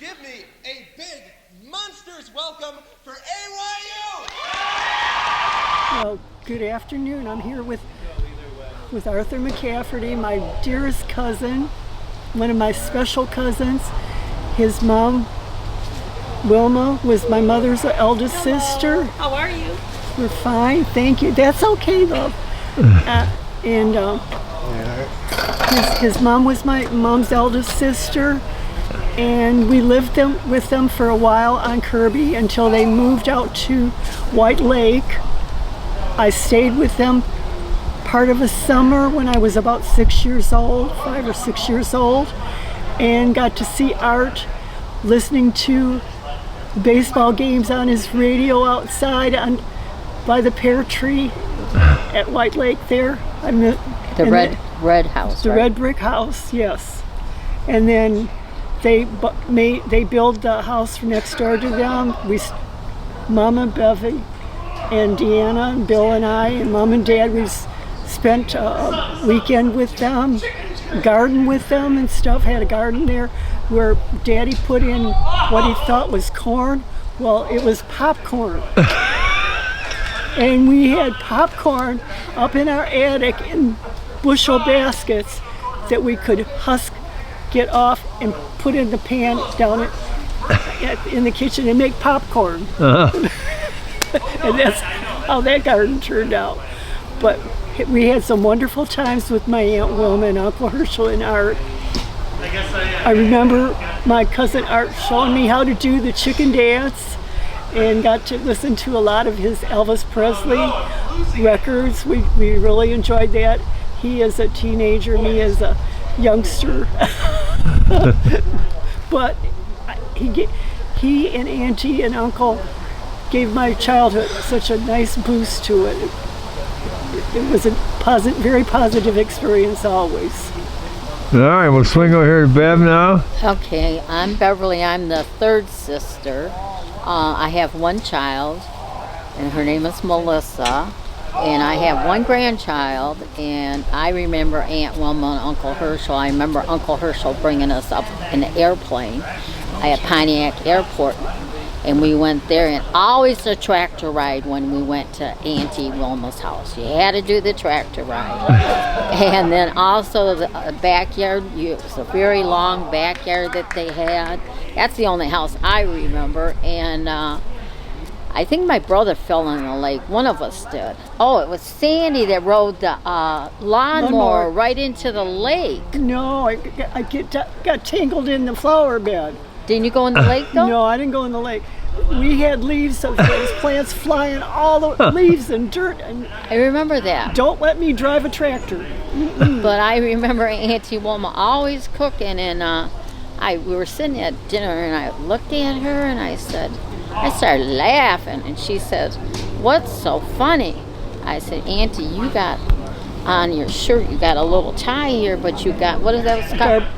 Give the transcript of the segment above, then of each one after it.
give me a big monsters welcome for AYU! Well, good afternoon. I'm here with Arthur McCafferty, my dearest cousin, one of my special cousins. His mom, Wilma, was my mother's eldest sister. How are you? We're fine, thank you. That's okay, love. His mom was my mom's eldest sister, and we lived with them for a while on Kirby until they moved out to White Lake. I stayed with them part of a summer when I was about 6 years old, 5 or 6 years old, and got to see Art listening to baseball games on his radio outside by the pear tree at White Lake there. The red house, the right? red brick house, yes. And then they built the house next door to them. Mama, Beverly, and Deanna, and Bill and I, and Mom and Dad, we spent a weekend with them, garden with them and stuff. Had a garden there where Daddy put in what he thought was corn. Well, it was popcorn. And we had popcorn up in our attic in bushel baskets that we could get off and put in the pan down in the kitchen and make popcorn. And that's how that garden turned out. But we had some wonderful times with my Aunt Wilma and Uncle Herschel and Art. I remember my cousin Art showing me how to do the chicken dance, and got to listen to a lot of his Elvis Presley records. We really enjoyed that. He as a teenager, me as a youngster. But he and Auntie and Uncle gave my childhood such a nice boost to it. It was a very positive experience always. All right, we'll swing over here to Bev now. Okay, I'm Beverly. I'm the third sister. I have one child, and her name is Melissa. And I have one grandchild, and I remember Aunt Wilma and Uncle Herschel. I remember Uncle Herschel bringing us up in the airplane at Pontiac Airport. And we went there, and always a tractor ride when we went to Auntie Wilma's house. You had to do the tractor ride. And then also the backyard, it was a very long backyard that they had. That's the only house I remember. And I think my brother fell in the lake. One of us did. Oh, it was Sandy that rode the lawnmower right into the lake. No, I got tangled in the flower bed. Didn't you go in the lake, though? No, I didn't go in the lake. We had leaves of those plants flying, all the leaves and dirt. And I remember that. Don't let me drive a tractor. But I remember Auntie Wilma always cooking, and we were sitting at dinner, and I looked at her, and I started laughing, and she said, "What's so funny?" I said, "Auntie, you got on your shirt, you got a little tie here, but you got, what is that?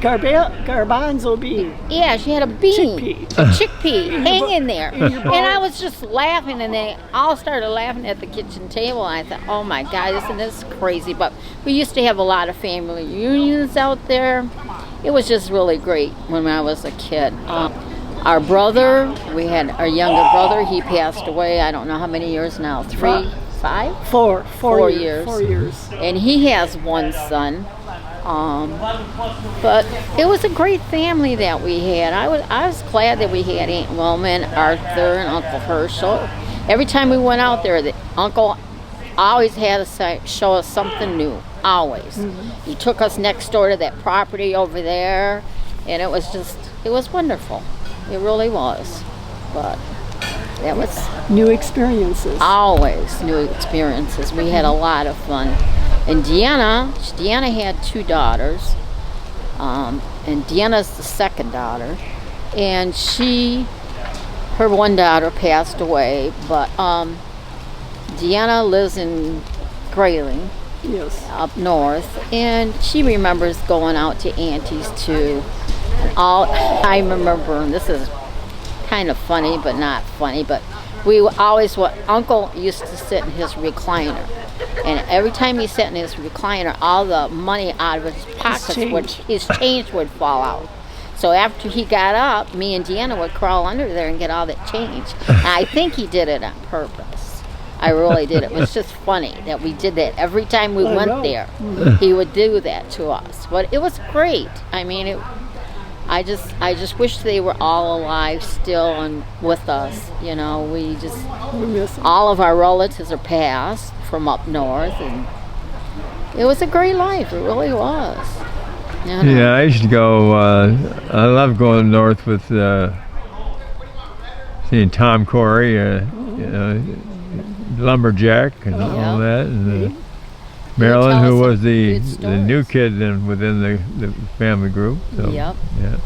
Garbanzo bean. Yeah, she had a bean. Chickpea hanging there. And I was just laughing, and they all started laughing at the kitchen table. And I thought, oh my God, isn't this crazy? But we used to have a lot of family reunions out there. It was just really great when I was a kid. Our brother, we had our younger brother, he passed away, I don't know how many years now, 3, 5? 4 years. 4 years. And he has one son. But it was a great family that we had. I was glad that we had Aunt Wilma and Arthur and Uncle Herschel. Every time we went out there, the uncle always had to show us something new, always. Mm-hmm. He took us next door to that property over there, and it was wonderful. It really was. But that was new experiences. Always new experiences. We had a lot of fun. And Deanna had 2 daughters, and Deanna's the second daughter. And her one daughter passed away, but Deanna lives in Grayling, yes, up north, and she remembers going out to Auntie's too. I remember, and this is kind of funny, but not funny, but Uncle used to sit in his recliner, and every time he sat in his recliner, all the money out of his pockets his change would fall out. So after he got up, me and Deanna would crawl under there and get all that change. And I think he did it on purpose. I really did. It was just funny that we did that every time we went there. He would do that to us, but it was great. I mean, I just wish they were all alive still and with us. You know, we miss them. all of our relatives are passed from up north, and it was a great life. It really was. You know? Yeah, I used to go. I love going north with seeing Tom Corey, lumberjack, and all that, and Marilyn, who was the new kid within the family group. So, Yep. Yeah.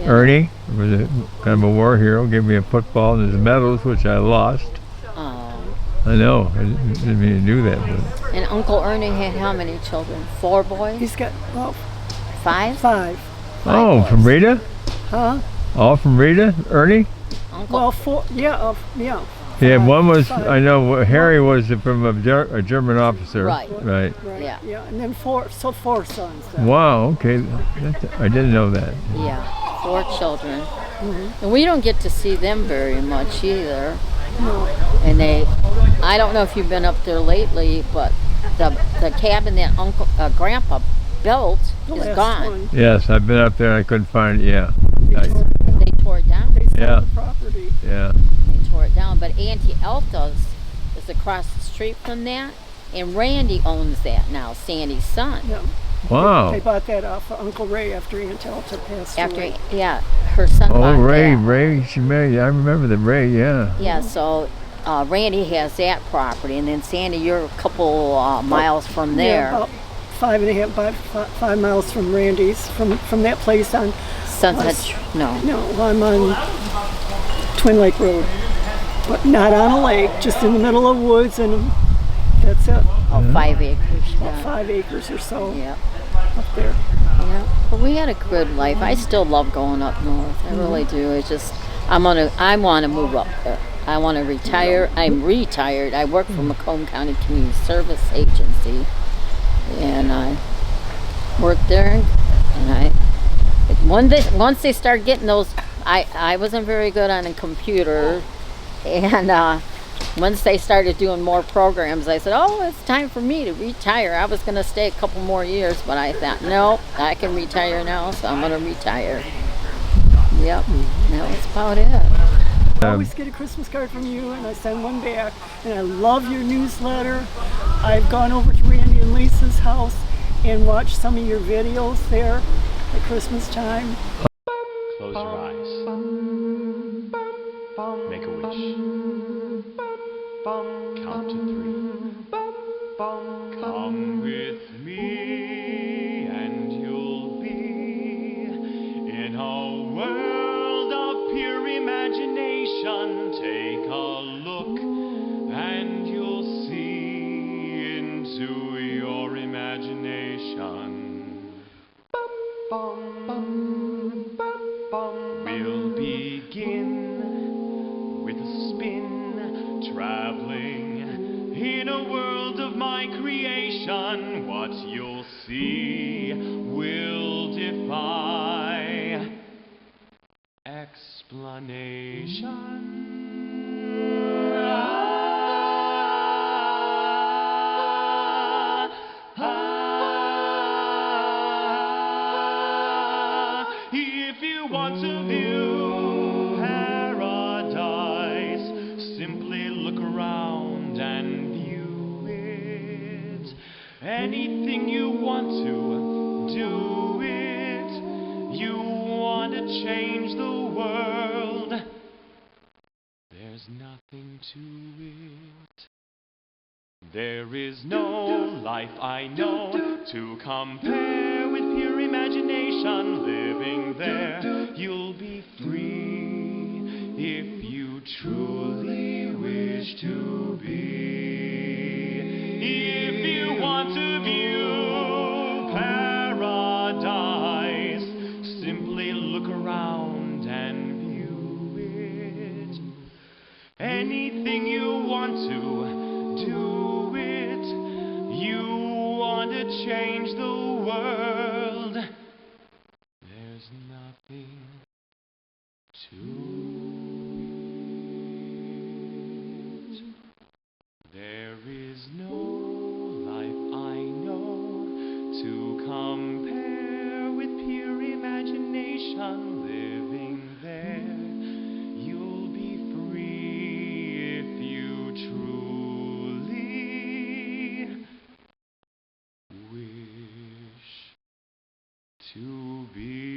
Ernie was kind of a war hero. Gave me a football and his medals, which I lost. Oh. I know. I didn't mean to do that. But. And Uncle Ernie had how many children? 4 boys? He's got 5? 5. Oh, boys. from Rita? Huh? All from Rita? Ernie? Uncle. Well, 4. Yeah. Yeah. Yeah, one was, 5. I know, Harry was from a German officer. Right. Right. Yeah. Yeah. And then 4 sons. Then. Wow, okay. I didn't know that. Yeah, 4 children. And we don't get to see them very much either. No. And I don't know if you've been up there lately, but the cabin that Grandpa built The is last gone. one. Yes, I've been up there. I couldn't find it. Yeah. They tore it down. They sold Yeah. the property. Yeah. They tore it down. But Auntie Elta's is across the street from that, and Randy owns that now, Sandy's son. Yeah. Wow. They bought that off of Uncle Ray after Aunt Elta passed away. Her son Oh, bought Ray, that. Ray, she married. I remember the Ray. Yeah. Yeah, so Randy has that property, and then Sandy, you're a couple miles from there. Yeah, about 5 miles from Randy's, from that place on. Sunset, no. No, I'm on Twin Lake Road, but not on a lake, just in the middle of woods, and that's it. Oh, 5 acres. About Yeah. 5 acres or so Yeah. up there. Yeah. But we had a good life. I still love going up north. I really do. It's just I want to move up there. I want to retire. I'm retired. I work for Macomb County Community Service Agency, and I work there. And once they start getting those, I wasn't very good on a computer, and once they started doing more programs, I said, "Oh, it's time for me to retire." I was going to stay a couple more years, but I thought, no, I can retire now, so I'm going to retire. Yep, that was about it. I always get a Christmas card from you, and I send one back, and I love your newsletter. I've gone over to Randy and Lisa's house and watched some of your videos there at Christmas time. Close your eyes. Make a wish. Count to 3. Come with me and you'll be in a world of pure imagination. Take a look and you'll see into your imagination. We'll begin with a spin, traveling in a world of my creation. What you'll see will defy explanation. If you want to view paradise, simply look around and view it. Anything you want to, do it. You want to change the world, there's nothing to it. There is no life I know to compare with pure imagination. Living there, you'll be free if you truly wish to be. If you want to view paradise, simply look around and view it. Anything you want to, do it. You want to change the world, there's nothing to it. There is no life I know to compare with pure imagination living there. You'll be free if you truly wish to be.